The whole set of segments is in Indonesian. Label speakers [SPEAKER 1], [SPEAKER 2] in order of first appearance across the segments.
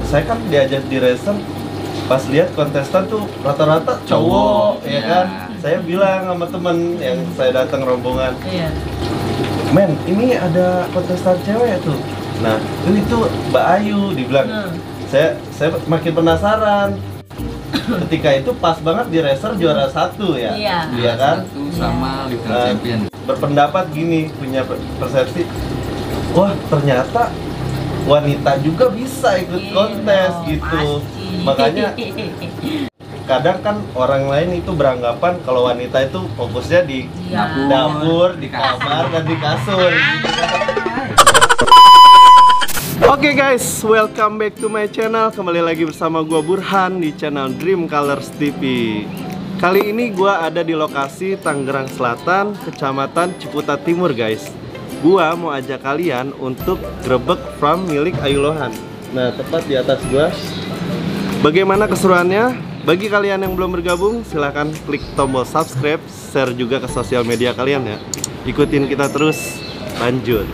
[SPEAKER 1] Saya kan diajak di racer, pas lihat kontestan tuh rata-rata cowok, ya kan? Saya bilang sama temen yang saya datang rombongan, men, ini ada kontestan cewek tuh. Nah, ini tuh Mbak Ayu, dibilang. Saya makin penasaran. Ketika itu pas banget di racer juara 1 ya, iya kan?
[SPEAKER 2] Sama Little Champion.
[SPEAKER 1] Berpendapat gini, punya persepsi, wah ternyata wanita juga bisa ikut kontes gitu. Makanya kadang kan orang lain itu beranggapan kalau wanita itu fokusnya di dapur, di kamar, dan di kasur. Oke guys, welcome back to my channel. Kembali lagi bersama gua Burhan di channel Dream Colors TV. Kali ini gua ada di lokasi Tangerang Selatan, Kecamatan Ciputat Timur guys. Gua mau ajak kalian untuk grebek farm milik Ayu Lohan. Nah, tepat di atas gua. Bagaimana keseruannya? Bagi kalian yang belum bergabung, silahkan klik tombol subscribe, share juga ke sosial media kalian ya. Ikutin kita terus, lanjut.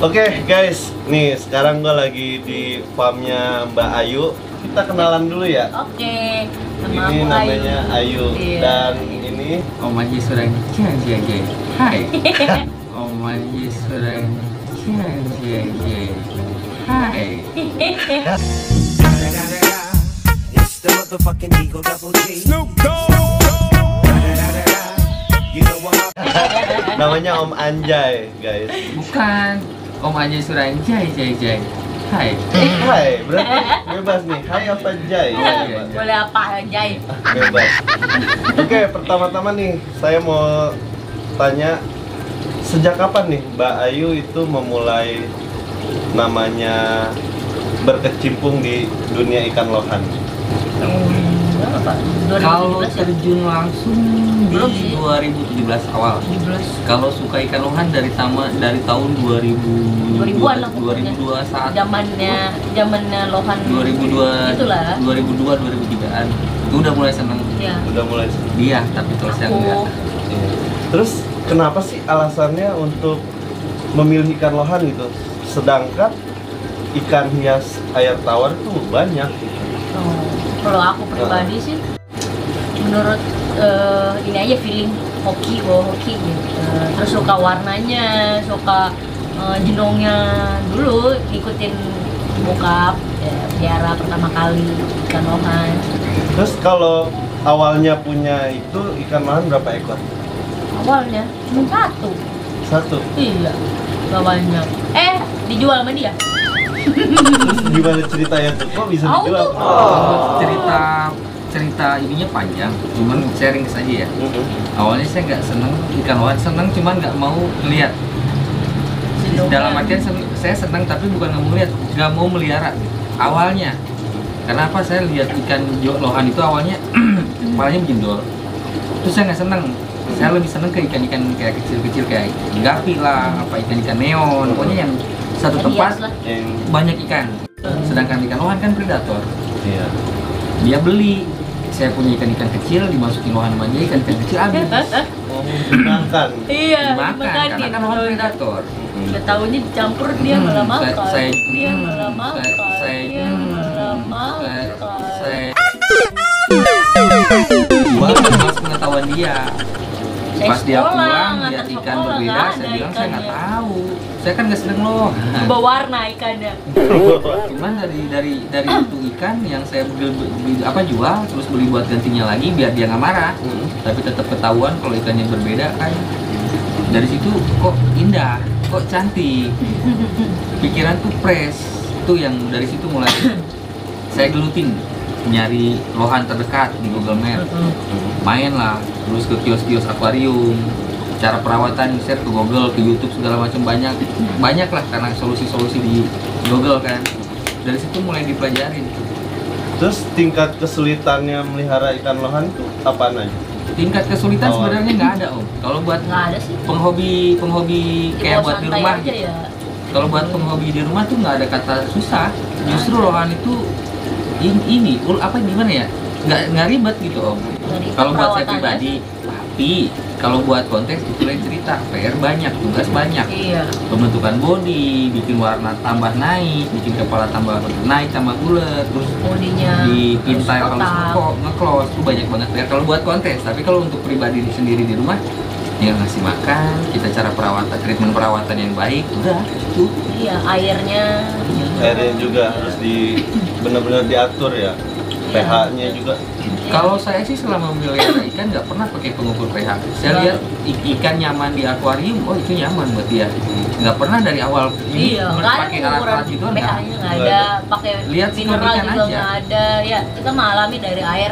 [SPEAKER 1] Oke guys, nih sekarang gue lagi di farmnya Mbak Ayu. Kita kenalan dulu ya.
[SPEAKER 3] Oke,
[SPEAKER 1] ini namanya Ayu. Dan ini
[SPEAKER 2] Om Haji Surang Jai. Hai. Om Haji Surang Jai. Hai.
[SPEAKER 4] It's the motherfucking Eagle Double G. Snoop Dogg.
[SPEAKER 1] namanya Om Anjay guys.
[SPEAKER 2] Bukan. Om Haji Surang Jai. Hai.
[SPEAKER 1] Hai, berarti bebas nih. Hai apa Jai?
[SPEAKER 3] Boleh apa Jai?
[SPEAKER 1] Bebas. Oke, pertama-tama nih saya mau tanya, sejak kapan nih Mbak Ayu itu memulai namanya berkecimpung di dunia ikan lohan?
[SPEAKER 2] Kalau terjun langsung di 2017 awal. Kalau suka ikan lohan dari tahun
[SPEAKER 3] 2000-an lah,
[SPEAKER 2] 2021.
[SPEAKER 3] Zamannya lohan
[SPEAKER 2] 2002
[SPEAKER 3] itulah.
[SPEAKER 2] 2003-an. Itu udah mulai seneng.
[SPEAKER 3] Iya.
[SPEAKER 1] Udah mulai.
[SPEAKER 2] Iya, tapi terus yang enggak.
[SPEAKER 1] Terus kenapa sih alasannya untuk memilih ikan lohan gitu? Sedangkan ikan hias air tawar tuh banyak gitu.
[SPEAKER 3] Kalau aku pribadi sih, menurut ini aja feeling hoki gitu. Terus suka warnanya, suka jenongnya. Dulu ikutin bokap, piara pertama kali ikan lohan.
[SPEAKER 1] Terus kalau awalnya punya itu ikan lohan berapa ekor?
[SPEAKER 3] Awalnya cuma satu. Iya, gak banyak. Dijual sama dia.
[SPEAKER 1] Terus gimana ceritanya tuh? Kok bisa dijual?
[SPEAKER 2] Cerita ininya panjang, cuman sharing saja ya. Awalnya saya nggak seneng ikan lohan, seneng cuman nggak mau ngeliat. Dalam artian saya seneng tapi bukan nggak mau melihara. Awalnya, kenapa saya lihat ikan lohan itu awalnya kepalanya menjendol. Terus saya nggak seneng. Saya lebih seneng ke ikan-ikan kayak kecil-kecil kayak gapi lah, apa ikan-ikan neon, pokoknya yang satu tempat banyak ikan. Sedangkan ikan lohan kan predator.
[SPEAKER 1] Iya.
[SPEAKER 2] Dia beli, saya punya ikan-ikan kecil dimasukin lohan sama dia, ikan-ikan kecil habis.
[SPEAKER 1] Dimakan.
[SPEAKER 3] Iya,
[SPEAKER 2] Dimakan karena kan lohan predator.
[SPEAKER 3] Udah tahunya dicampur dia malah makan.
[SPEAKER 2] Dia
[SPEAKER 3] malah makan.
[SPEAKER 2] Gua harus pengetahuan dia. Pas dia pulang lihat ikan berbeda, saya bilang saya nggak tahu. Saya kan nggak seneng loh.
[SPEAKER 3] Berwarna ikannya.
[SPEAKER 2] Cuman dari itu ikan yang saya jual terus beli buat gantinya lagi biar dia nggak marah. Tapi tetap ketahuan kalau ikannya berbeda kan. Dari situ kok indah, kok cantik. Pikiran tuh fresh. Itu yang dari situ mulai saya gelutin nyari lohan terdekat di Google Map. Main lah, terus ke kios-kios akuarium, cara perawatan share ke Google, ke YouTube segala macam banyak lah karena solusi-solusi di Google kan. Dari situ mulai dipelajarin.
[SPEAKER 1] Terus tingkat kesulitannya melihara ikan lohan itu apaan aja?
[SPEAKER 2] tingkat kesulitan
[SPEAKER 1] Oh.
[SPEAKER 2] sebenarnya nggak ada om. Kalau buat
[SPEAKER 3] Nggak ada sih.
[SPEAKER 2] penghobi kayak
[SPEAKER 3] Dibawa
[SPEAKER 2] buat di
[SPEAKER 3] santai
[SPEAKER 2] rumah
[SPEAKER 3] aja
[SPEAKER 2] gitu.
[SPEAKER 3] ya.
[SPEAKER 2] Kalau buat penghobi di rumah tuh nggak ada kata susah. Justru Rohan itu ini apa gimana ya? Nggak ribet gitu om.
[SPEAKER 3] Dari
[SPEAKER 2] Kalau buat saya
[SPEAKER 3] perawatannya.
[SPEAKER 2] pribadi, tapi kalau buat konteks itu lain cerita. PR banyak, tugas banyak.
[SPEAKER 3] Iya.
[SPEAKER 2] Pembentukan body, bikin warna tambah naik, bikin kepala tambah naik tambah bulat, terus
[SPEAKER 3] Bodinya.
[SPEAKER 2] dipintai
[SPEAKER 3] harus
[SPEAKER 2] halus
[SPEAKER 3] total.
[SPEAKER 2] nge-close itu banyak banget ya kalau buat kontes. Tapi kalau untuk pribadi sendiri di rumah ya ngasih makan, kita cara perawatan, treatment perawatan yang baik, udah itu.
[SPEAKER 3] Iya, airnya.
[SPEAKER 1] Airnya juga harus benar-benar diatur ya. pH-nya juga.
[SPEAKER 2] Kalau saya sih selama memelihara ikan nggak pernah pakai pengukur pH. Saya lihat ikan nyaman di akuarium, oh itu nyaman buat dia. Nggak pernah dari awal ini
[SPEAKER 3] Iya, nggak ada
[SPEAKER 2] pakai alat-alat gitu
[SPEAKER 3] pengukuran
[SPEAKER 2] enggak.
[SPEAKER 3] pH-nya nggak ada, pakai
[SPEAKER 2] Lihat sikon
[SPEAKER 3] mineral
[SPEAKER 2] ikan
[SPEAKER 3] juga
[SPEAKER 2] aja.
[SPEAKER 3] nggak ada. Ya, kita mengalami dari air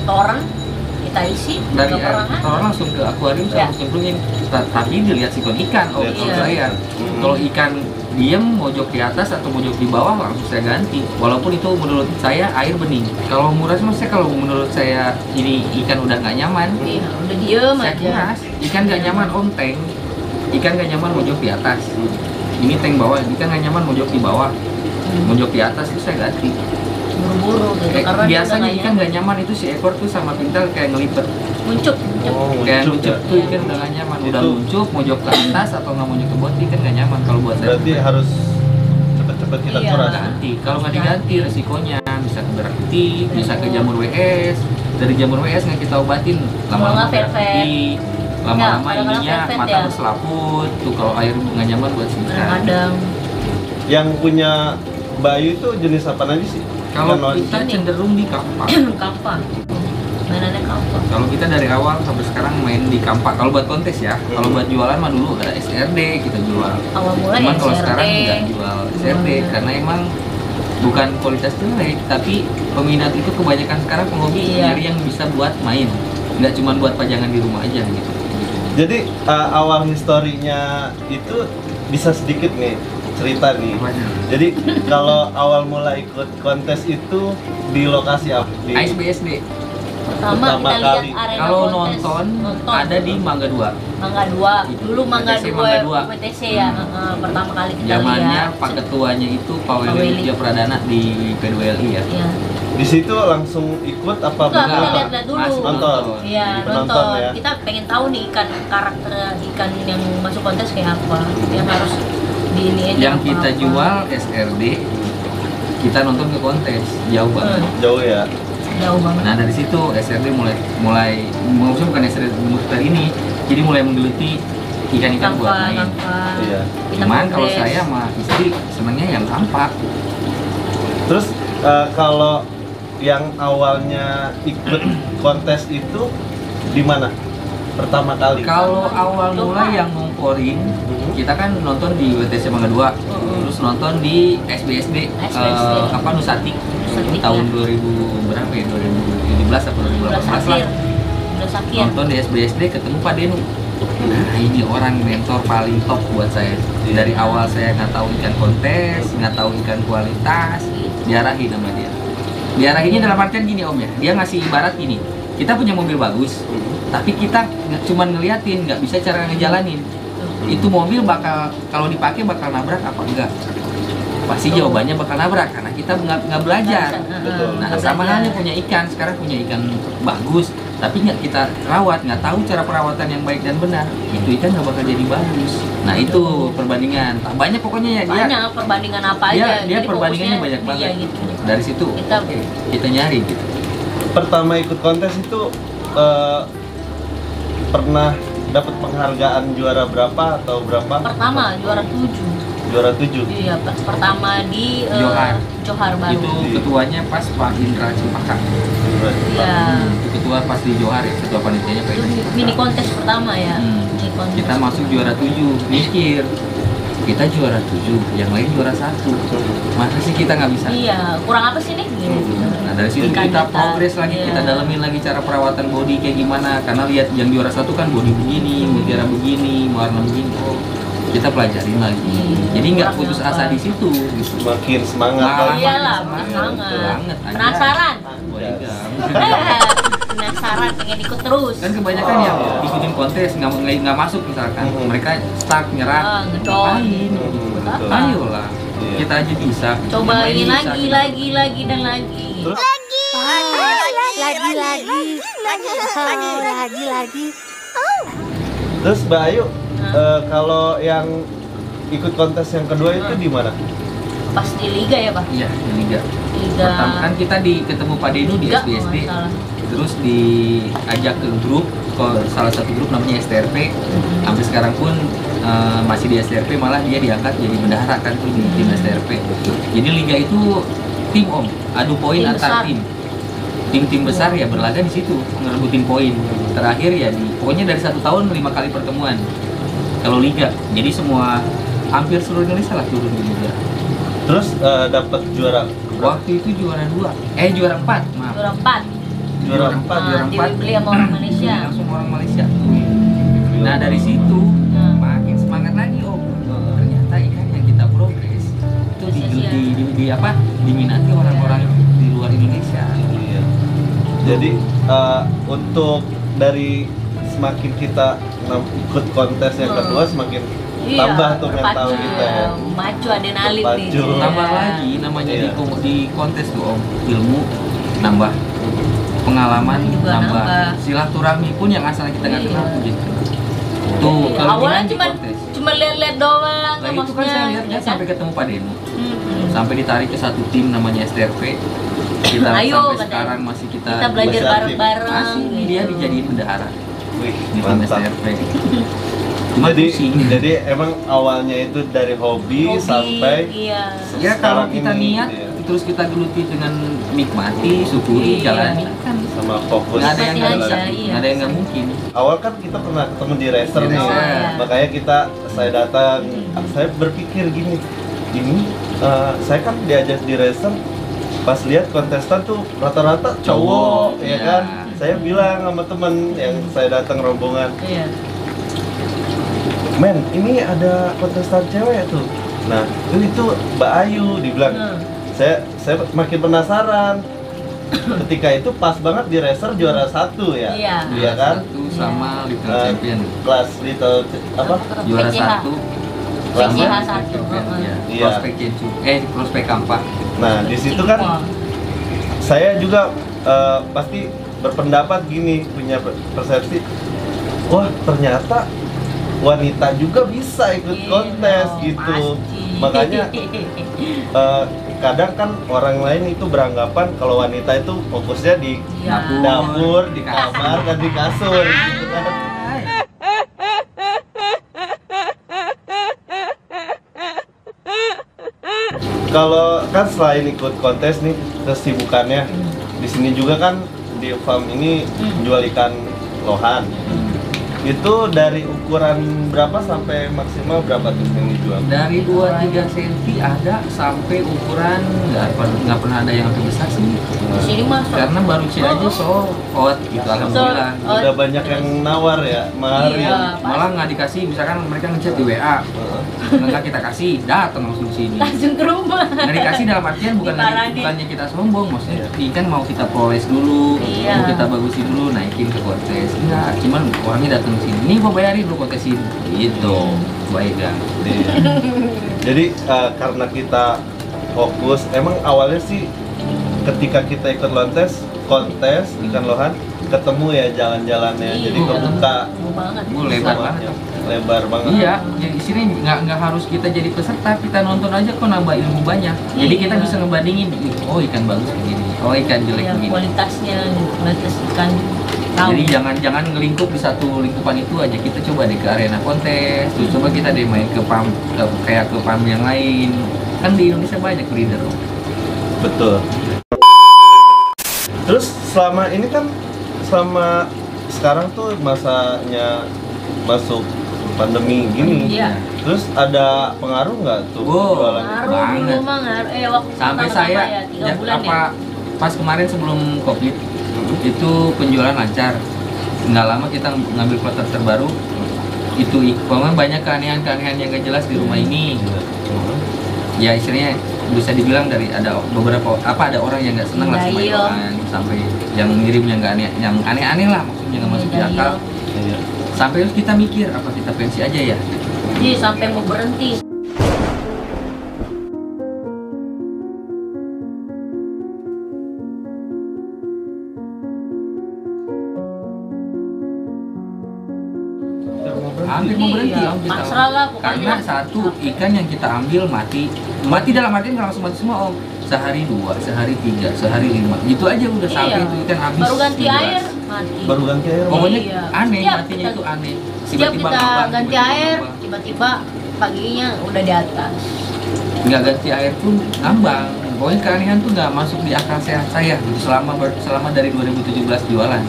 [SPEAKER 3] toren kita isi,
[SPEAKER 2] Dari
[SPEAKER 3] nggak pernah ada.
[SPEAKER 2] orang langsung ke akuarium saya
[SPEAKER 3] Ya.
[SPEAKER 2] langsung cemplungin. Tapi dilihat sikon ikan, oh
[SPEAKER 1] Lihat
[SPEAKER 2] kalau
[SPEAKER 3] sikon
[SPEAKER 2] saya kalau ikan diem mojok di atas atau mojok di bawah langsung saya ganti. Walaupun itu menurut saya air bening. Kalau muras maksudnya kalau menurut saya ini ikan udah nggak nyaman,
[SPEAKER 3] Iya, udah diem
[SPEAKER 2] saya
[SPEAKER 3] aja.
[SPEAKER 2] kuras. Ikan nggak nyaman om tank. Ikan nggak nyaman mojok di atas. Ini tank bawah. Ikan nggak nyaman mojok di bawah. Mojok di atas itu saya ganti.
[SPEAKER 3] Buru-buru gitu. Karena dia
[SPEAKER 2] Biasanya
[SPEAKER 3] udah
[SPEAKER 2] ikan nggak nyaman itu si ekor tuh sama pintal kayak ngelipet.
[SPEAKER 3] muncul.
[SPEAKER 2] Kayak
[SPEAKER 1] nguncup
[SPEAKER 2] luncur
[SPEAKER 1] ya.
[SPEAKER 2] tuh ikan udah gak nyaman, udah
[SPEAKER 1] Itu-
[SPEAKER 2] luncur mojok ke atas atau nggak mojok ke bawah ikan nggak nyaman kalau buat saya.
[SPEAKER 1] Berarti harus cepet-cepet kita
[SPEAKER 3] Iya.
[SPEAKER 1] kuras.
[SPEAKER 2] Ganti, kalau nggak diganti resikonya bisa ke berak titik, bisa ke jamur WS. Dari jamur WS nggak kita obatin, lama-lama
[SPEAKER 3] nggak
[SPEAKER 2] berak
[SPEAKER 3] velvet.
[SPEAKER 2] titik, lama-lama
[SPEAKER 3] Ya, kadang-kadang
[SPEAKER 2] ininya
[SPEAKER 3] velvet
[SPEAKER 2] mata
[SPEAKER 3] ya.
[SPEAKER 2] berselaput. Tuh kalau air nggak nyaman buat si ikan.
[SPEAKER 3] Kadang-kadang
[SPEAKER 1] Yang punya Bayu itu jenis apa aja sih?
[SPEAKER 2] Kalau
[SPEAKER 1] Ikan
[SPEAKER 2] kita
[SPEAKER 3] Ini.
[SPEAKER 2] cenderung di kampak.
[SPEAKER 3] kampak. Mainannya kampak.
[SPEAKER 2] Kalau kita dari awal sampai sekarang main di kampak. Kalau buat kontes ya, kalau buat jualan mah dulu ada SRD kita jual.
[SPEAKER 3] Awal mulai
[SPEAKER 2] Cuman kalau
[SPEAKER 3] SRD.
[SPEAKER 2] sekarang nggak jual SRD karena emang bukan kualitas jelek, tapi peminat itu kebanyakan sekarang penghobi
[SPEAKER 3] Iya.
[SPEAKER 2] nyari yang bisa buat main, nggak cuma buat pajangan di rumah aja gitu.
[SPEAKER 1] Jadi awal historinya itu bisa sedikit nih cerita nih. Jadi kalau awal mulai ikut kontes itu di lokasi apa? Di
[SPEAKER 2] ASBSD.
[SPEAKER 3] Pertama
[SPEAKER 1] Pertama
[SPEAKER 3] kita lihat
[SPEAKER 1] kali.
[SPEAKER 3] arena
[SPEAKER 2] Kalau
[SPEAKER 3] kontes.
[SPEAKER 2] nonton ada di Mangga 2.
[SPEAKER 3] Mangga 2. Dulu Mangga
[SPEAKER 2] PTC
[SPEAKER 3] 2
[SPEAKER 2] Mangga 2.
[SPEAKER 3] PTC ya. Pertama kali kita
[SPEAKER 2] Zamannya
[SPEAKER 3] lihat.
[SPEAKER 2] Pak Ketuanya itu Pak
[SPEAKER 3] Pak
[SPEAKER 2] Weli
[SPEAKER 3] Weli.
[SPEAKER 2] Widya Pradana di P2LI ya.
[SPEAKER 3] Iya.
[SPEAKER 1] di situ langsung ikut apa
[SPEAKER 3] Enggak, kita
[SPEAKER 1] beneran?
[SPEAKER 3] lihat-lihat dulu.
[SPEAKER 2] Masuk
[SPEAKER 1] Nonton.
[SPEAKER 3] Iya,
[SPEAKER 1] Penonton
[SPEAKER 3] nonton.
[SPEAKER 1] ya.
[SPEAKER 3] Kita pengen tahu nih karakter ikan yang masuk kontes kayak apa. Yang harus diiniin
[SPEAKER 2] Yang
[SPEAKER 3] apa-apa.
[SPEAKER 2] kita jual SRD, kita nonton ke kontes jauh banget.
[SPEAKER 1] Jauh ya.
[SPEAKER 3] Jauh banget.
[SPEAKER 2] Nah dari situ SRD mulai maksudnya bukan SRD dari ini, jadi mulai menggeluti ikan-ikan buat main.
[SPEAKER 3] Kampak.
[SPEAKER 1] Iya.
[SPEAKER 3] Kita
[SPEAKER 2] Cuman kalau
[SPEAKER 3] progres.
[SPEAKER 2] saya sama istri senangnya yang kampak.
[SPEAKER 1] Terus kalau yang awalnya ikut kontes itu di mana? Pertama kali.
[SPEAKER 2] Kalau awal mulai yang ngomporin, kita kan nonton di WTC Mangga 2, terus nonton di SBSD,
[SPEAKER 3] SBSD.
[SPEAKER 2] Nusatik,
[SPEAKER 3] Nusatik,
[SPEAKER 2] tahun
[SPEAKER 3] ya.
[SPEAKER 2] 2000 berapa ya? 2017 atau 2018 lah.
[SPEAKER 3] Udah sakit.
[SPEAKER 2] Nonton di SBSD ketemu Pak Denu. Nah ini orang mentor paling top buat saya. Dari awal saya nggak tahu ikan kontes, nggak tahu ikan kualitas, diarahin sama dia. Diarahinnya dalam artian gini om ya, dia ngasih ibarat gini. Kita punya mobil bagus, tapi kita cuman ngeliatin, nggak bisa cara ngejalanin. Itu mobil bakal kalau dipakai bakal nabrak apa enggak? Pasti jawabannya bakal nabrak karena kita nggak belajar.
[SPEAKER 1] Betul.
[SPEAKER 2] Nah sama halnya punya ikan, sekarang punya ikan bagus, tapi nggak kita rawat, nggak tahu cara perawatan yang baik dan benar, itu ikan nggak bakal jadi bagus. Nah itu perbandingan, banyak pokoknya ya dia.
[SPEAKER 3] Banyak perbandingan apa aja.
[SPEAKER 2] Dia
[SPEAKER 3] Jadi
[SPEAKER 2] perbandingannya
[SPEAKER 3] fokusnya
[SPEAKER 2] banyak
[SPEAKER 3] iya
[SPEAKER 2] banget.
[SPEAKER 3] gitu.
[SPEAKER 2] Dari situ
[SPEAKER 3] Kita-
[SPEAKER 2] kita nyari gitu.
[SPEAKER 1] Pertama ikut kontes itu pernah dapat penghargaan juara berapa atau berapa?
[SPEAKER 3] Pertama juara 7.
[SPEAKER 1] Juara 7.
[SPEAKER 3] Iya, pertama di
[SPEAKER 2] Johar.
[SPEAKER 3] Johar baru.
[SPEAKER 2] Itu ketuanya pas Pak Indra Cempaka.
[SPEAKER 3] Iya.
[SPEAKER 2] Itu ketua pas di Johar ya, ketua panitianya Pak
[SPEAKER 3] Itu
[SPEAKER 2] Indra Cempaka.
[SPEAKER 3] mini kontes pertama ya.
[SPEAKER 2] Hmm.
[SPEAKER 3] Mini kontes.
[SPEAKER 2] Kita masuk juara 7, mikir kita juara 7, yang lain juara 1. Masa sih kita nggak bisa?
[SPEAKER 3] Iya, kurang apa sih nih? Gitu.
[SPEAKER 2] Nah dari situ
[SPEAKER 3] Ikan
[SPEAKER 2] kita progres lagi,
[SPEAKER 3] iya.
[SPEAKER 2] kita dalemin lagi cara perawatan body kayak gimana. Karena lihat yang juara 1 kan body begini, mutiara begini, warna begini. Oh, kita pelajarin lagi. Jadi nggak
[SPEAKER 3] Kurang
[SPEAKER 2] putus
[SPEAKER 3] apa.
[SPEAKER 2] asa di situ. Gitu.
[SPEAKER 1] Makin semangat
[SPEAKER 2] Nah,
[SPEAKER 1] kan?
[SPEAKER 3] Iyalah,
[SPEAKER 2] Semangat.
[SPEAKER 3] semangat.
[SPEAKER 2] Banget, anjay.
[SPEAKER 3] Penasaran?
[SPEAKER 2] Bodyguard.
[SPEAKER 3] penasaran, pengen ikut terus.
[SPEAKER 2] Kan kebanyakan yang ikutin kontes nggak masuk misalkan, mereka stuck nyerah.
[SPEAKER 3] Ngedon.
[SPEAKER 1] Betul.
[SPEAKER 2] Ayolah,
[SPEAKER 1] Iya.
[SPEAKER 2] kita aja bisa.
[SPEAKER 3] Cobain
[SPEAKER 2] Yang lain
[SPEAKER 3] lagi,
[SPEAKER 2] bisa.
[SPEAKER 3] lagi dan lagi.
[SPEAKER 1] Terus terus Mbak Ayu, kalau yang ikut kontes yang kedua itu di mana?
[SPEAKER 3] Pas di liga ya Pak?
[SPEAKER 2] Iya, di liga.
[SPEAKER 3] Liga.
[SPEAKER 2] Pertama kan kita ketemu Pak Denu di
[SPEAKER 3] Liga,
[SPEAKER 2] SBSD,
[SPEAKER 3] kalau nggak salah.
[SPEAKER 2] terus diajak ke grup, ke salah satu grup namanya STRP. Sampai sekarang pun masih di STRP, malah dia diangkat jadi bendahara kan tuh di tim STRP. Jadi liga itu tim om, adu poin
[SPEAKER 3] Tim
[SPEAKER 2] antar
[SPEAKER 3] besar.
[SPEAKER 2] tim. Tim-tim besar ya berlaga di situ, ngerebutin poin. Terakhir ya pokoknya dari 1 tahun 5 kali pertemuan. Kalau liga, jadi semua hampir seluruh Indonesia lah turun di liga.
[SPEAKER 1] Terus dapat juara
[SPEAKER 2] Waktu itu juara 2, juara 4, maaf.
[SPEAKER 3] Juara 4.
[SPEAKER 1] Juara 4,
[SPEAKER 2] juara 4.
[SPEAKER 3] Dibeli sama orang Malaysia.
[SPEAKER 2] Langsung orang Malaysia. Nah dari situ makin semangat lagi om. Ternyata ikan yang kita progres itu diminati orang-orang di luar Indonesia.
[SPEAKER 1] Iya. Jadi untuk dari semakin kita ikut kontes yang kedua semakin tambah tuh mental
[SPEAKER 3] berpacu,
[SPEAKER 1] kita ya.
[SPEAKER 3] Maju adrenalin nih.
[SPEAKER 1] Berpacu.
[SPEAKER 3] Iya.
[SPEAKER 2] Tambah lagi namanya
[SPEAKER 1] Iya.
[SPEAKER 2] di kontes tuh om, ilmu nambah, pengalaman
[SPEAKER 3] Juga
[SPEAKER 2] nambah,
[SPEAKER 3] nambah.
[SPEAKER 2] silaturahmi pun yang asalnya kita nggak
[SPEAKER 3] Iya.
[SPEAKER 2] kenal pun jadi. Tuh kalau
[SPEAKER 3] Awalnya
[SPEAKER 2] di
[SPEAKER 3] cuma
[SPEAKER 2] kontes.
[SPEAKER 3] cuma lihat-lihat doang.
[SPEAKER 2] Nah itu kan saya lihat
[SPEAKER 3] ya
[SPEAKER 2] sampai ketemu Pak Denu,
[SPEAKER 3] Mm-mm.
[SPEAKER 2] sampai ditarik ke satu tim namanya STRP. Kita
[SPEAKER 3] Ayo,
[SPEAKER 2] sampai
[SPEAKER 3] katanya.
[SPEAKER 2] sekarang masih kita
[SPEAKER 3] belajar
[SPEAKER 1] Besar,
[SPEAKER 3] bareng-bareng.
[SPEAKER 2] masih dia
[SPEAKER 3] gitu.
[SPEAKER 2] dijadiin bendahara
[SPEAKER 1] Wih,
[SPEAKER 2] di tim
[SPEAKER 1] mantap.
[SPEAKER 2] STRP. Cuma
[SPEAKER 1] Jadi
[SPEAKER 2] pusing.
[SPEAKER 1] jadi emang awalnya itu dari hobi,
[SPEAKER 3] Hobi,
[SPEAKER 1] sampai
[SPEAKER 3] iya.
[SPEAKER 2] Ya kalau
[SPEAKER 1] sekarang
[SPEAKER 2] kita
[SPEAKER 1] ini,
[SPEAKER 2] niat
[SPEAKER 1] iya.
[SPEAKER 2] terus kita geluti dengan nikmati, syukuri,
[SPEAKER 3] Iya.
[SPEAKER 2] jalani kan
[SPEAKER 1] sama fokus.
[SPEAKER 2] nggak ada yang nggak
[SPEAKER 3] Nikmati
[SPEAKER 2] bisa,
[SPEAKER 3] aja, iya.
[SPEAKER 2] nggak ada yang nggak mungkin.
[SPEAKER 1] Awal kan kita pernah ketemu di racer
[SPEAKER 2] Di
[SPEAKER 1] nih,
[SPEAKER 2] racer.
[SPEAKER 1] makanya saya datang, saya berpikir gini, ini saya kan diajak di racer, pas lihat kontestan tuh rata-rata cowok, ya
[SPEAKER 2] Iya.
[SPEAKER 1] kan? Saya bilang sama temen yang saya datang rombongan,
[SPEAKER 3] Iya.
[SPEAKER 1] men, ini ada kontestan cewek tuh. Nah, itu Mbak Ayu dibilang. Saya makin penasaran. Ketika itu pas banget di racer juara 1 ya.
[SPEAKER 3] Iya.
[SPEAKER 1] Iya kan?
[SPEAKER 2] Satu sama Little
[SPEAKER 1] Nah,
[SPEAKER 2] Champion.
[SPEAKER 1] Kelas little apa?
[SPEAKER 2] Juara
[SPEAKER 3] PCH.
[SPEAKER 2] 1
[SPEAKER 3] PCH
[SPEAKER 2] sama
[SPEAKER 3] 1.
[SPEAKER 2] Iya.
[SPEAKER 1] Iya.
[SPEAKER 2] Prospek Jeju. Prospek Kampak.
[SPEAKER 1] Nah, di situ kan saya juga pasti berpendapat gini, punya persepsi. Wah, ternyata wanita juga bisa ikut
[SPEAKER 3] Iya,
[SPEAKER 1] kontes gitu.
[SPEAKER 3] pasti.
[SPEAKER 1] Makanya kadang kan orang lain itu beranggapan kalau wanita itu fokusnya di
[SPEAKER 3] Iya.
[SPEAKER 1] dapur, di kamar, dan di kasur gitu kan. Kalau kan selain ikut kontes nih, kesibukannya di sini juga kan di farm ini jual ikan lohan. Itu dari ukuran berapa sampai maksimal berapa tuh yang dijual?
[SPEAKER 2] Dari 2-3 cm ada sampai ukuran nggak pernah ada yang lebih besar sih.
[SPEAKER 3] Di sini masuk.
[SPEAKER 2] Karena baru aja so hot gitu alhamdulillah.
[SPEAKER 3] Oh,
[SPEAKER 1] Udah banyak yang nawar ya, mahari.
[SPEAKER 3] Iya.
[SPEAKER 2] Malah nggak dikasih, misalkan mereka ngechat di WA, nggak kita kasih, datang langsung sini.
[SPEAKER 3] Langsung ke rumah.
[SPEAKER 2] Nggak dikasih dalam artian
[SPEAKER 3] Diparanin.
[SPEAKER 2] bukannya kita sombong, maksudnya ikan mau kita proses dulu,
[SPEAKER 3] Iya.
[SPEAKER 2] mau kita bagusin dulu, naikin ke kontes. Enggak, cuman orangnya datang sini, nih gua bayarin lu kontesin, gitu. Baik kan?
[SPEAKER 1] Iya. Jadi karena kita fokus, emang awalnya sih ketika kita ikut kontes ikan lohan, ketemu ya jalan-jalannya, jadi
[SPEAKER 3] Iya.
[SPEAKER 1] kebuka
[SPEAKER 3] Mau banget.
[SPEAKER 2] Lebar
[SPEAKER 1] semuanya.
[SPEAKER 2] banget.
[SPEAKER 1] Lebar banget.
[SPEAKER 2] Iya, jadi sini nggak harus kita jadi peserta, kita nonton aja kok nambah ilmu banyak. Jadi kita
[SPEAKER 3] Iya.
[SPEAKER 2] bisa ngebandingin, oh ikan bagus begini, oh ikan jelek
[SPEAKER 3] Ya,
[SPEAKER 2] begini.
[SPEAKER 3] kualitasnya, kualitas ikan. Tahu.
[SPEAKER 2] Jadi jangan ngelingkup di satu lingkupan itu aja. Kita coba deh ke arena kontes, terus coba kita deh main ke PAM, kayak ke PAM yang lain. Kan di Indonesia banyak breeder.
[SPEAKER 1] Betul. Terus selama ini kan, selama sekarang tuh masanya masuk pandemi gini.
[SPEAKER 3] Iya.
[SPEAKER 1] Terus ada pengaruh nggak tuh
[SPEAKER 2] Wow.
[SPEAKER 1] jualan?
[SPEAKER 3] Ngaruh dulu
[SPEAKER 2] Banget.
[SPEAKER 3] mah ngaruh. Waktu
[SPEAKER 2] Sampai
[SPEAKER 3] pertama-tama
[SPEAKER 2] saya
[SPEAKER 3] ya, 3 bulan ya.
[SPEAKER 2] pas kemarin sebelum COVID itu penjualan lancar. Nggak lama kita ngambil kloter terbaru. Itu pokoknya banyak keanehan-keanehan yang gak jelas di rumah ini. ya istilahnya bisa dibilang dari ada beberapa ada orang yang nggak senang lah sama
[SPEAKER 3] Iya.
[SPEAKER 2] Yohan, sampai yang ngirimnya nggak aneh, yang aneh-aneh lah maksudnya nggak masuk di
[SPEAKER 3] Iya,
[SPEAKER 2] akal.
[SPEAKER 1] Iya.
[SPEAKER 2] Sampai terus kita mikir apa kita pensi aja ya.
[SPEAKER 3] Jadi sampai mau berhenti.
[SPEAKER 2] Hampir mau berhenti
[SPEAKER 3] Iya,
[SPEAKER 2] Om kita.
[SPEAKER 3] pasrah lah pokoknya.
[SPEAKER 2] Karena satu ikan yang kita ambil mati dalam artian nggak langsung mati semua Om. Sehari 2, sehari 3, sehari 5, gitu aja udah sampai
[SPEAKER 3] Iya.
[SPEAKER 2] itu ikan habis.
[SPEAKER 3] Baru ganti
[SPEAKER 2] bebas.
[SPEAKER 3] air mati.
[SPEAKER 1] Baru ganti air.
[SPEAKER 2] Pokoknya
[SPEAKER 3] Iya.
[SPEAKER 2] aneh,
[SPEAKER 3] Setiap
[SPEAKER 2] matinya
[SPEAKER 3] kita-
[SPEAKER 2] itu aneh.
[SPEAKER 3] Setiap kita
[SPEAKER 2] ngambang,
[SPEAKER 3] ganti
[SPEAKER 2] tiba-tiba
[SPEAKER 3] air,
[SPEAKER 2] ngambang.
[SPEAKER 3] tiba-tiba paginya udah di atas.
[SPEAKER 2] Nggak ganti air pun ngambang. Pokoknya keanehan tuh nggak masuk di akal sehat saya gitu. Selama dari 2017 jualan.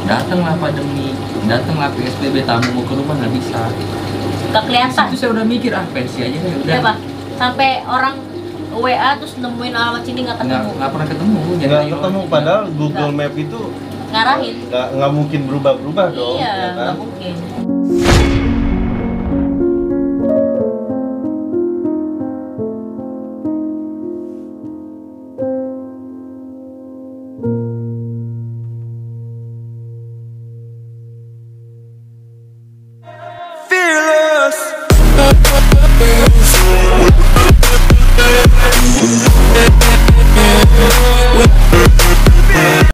[SPEAKER 2] Datanglah pandemi, datanglah PSBB, tamu mau ke rumah nggak bisa.
[SPEAKER 3] Gak kelihatan.
[SPEAKER 2] Itu saya udah mikir pensi aja deh udah.
[SPEAKER 3] Iya Pak. Sampai orang WA terus nemuin alamat sini nggak ketemu.
[SPEAKER 2] Nggak pernah ketemu. jadi
[SPEAKER 1] Nggak
[SPEAKER 2] ayo.
[SPEAKER 1] ketemu, padahal Google Map itu
[SPEAKER 3] Ngarahin.
[SPEAKER 1] nggak mungkin berubah-berubah dong.
[SPEAKER 3] Iya,
[SPEAKER 1] ya kan?
[SPEAKER 3] nggak mungkin.